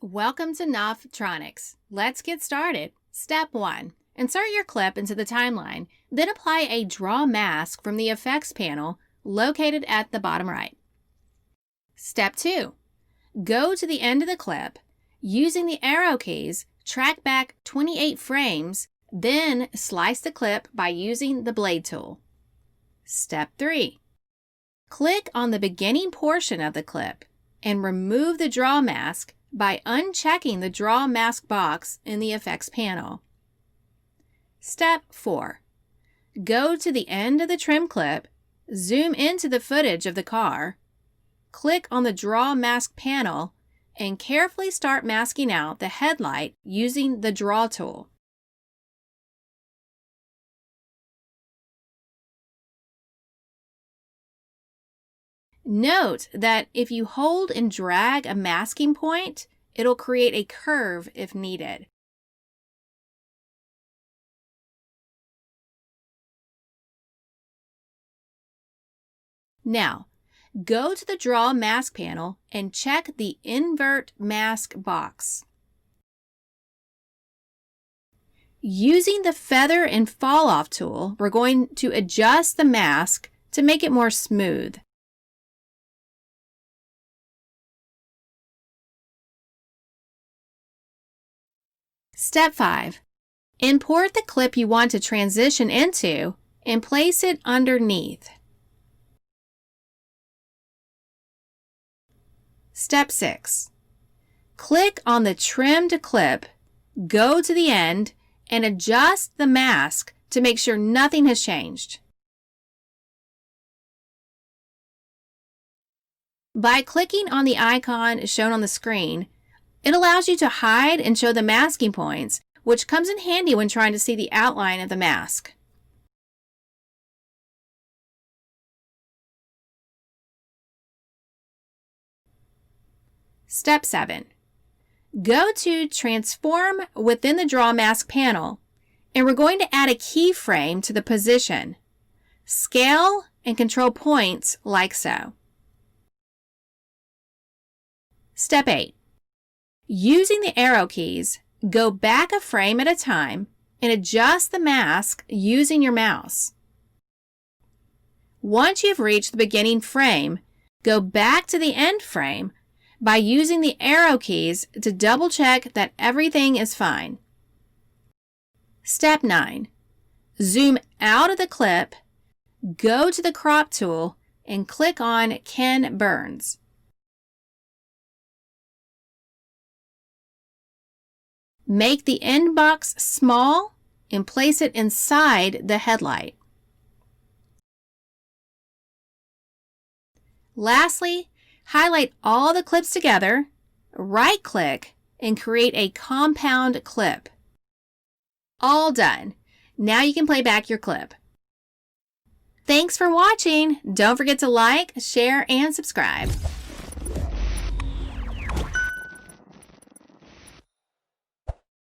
Welcome to TRONICS. Let's get started. Step 1. Insert your clip into the timeline, then apply a draw mask from the effects panel located at the bottom right. Step 2. Go to the end of the clip. Using the arrow keys, track back 28 frames, then slice the clip by using the blade tool. Step 3. Click on the beginning portion of the clip and remove the draw mask by unchecking the draw mask box in the effects panel. Step 4. Go to the end of the trim clip, zoom into the footage of the car, click on the draw mask panel, and carefully start masking out the headlight using the draw tool. Note that if you hold and drag a masking point, it'll create a curve if needed. Now, go to the Draw Mask panel and check the Invert Mask box. Using the Feather and Fall Off tool, we're going to adjust the mask to make it more smooth. Step 5. Import the clip you want to transition into and place it underneath. Step 6. Click on the trimmed clip, go to the end, and adjust the mask to make sure nothing has changed. By clicking on the icon shown on the screen, it allows you to hide and show the masking points, which comes in handy when trying to see the outline of the mask. Step 7. Go to Transform within the Draw Mask panel, and we're going to add a keyframe to the position. Scale and control points like so. Step 8. Using the arrow keys, go back a frame at a time and adjust the mask using your mouse. Once you've reached the beginning frame, go back to the end frame by using the arrow keys to double check that everything is fine. Step 9. Zoom out of the clip, go to the crop tool, and click on Ken Burns. Make the end box small and place it inside the headlight. Lastly, highlight all the clips together, right-click, and create a compound clip. All done. Now you can play back your clip. Thanks for watching. Don't forget to like, share, and subscribe.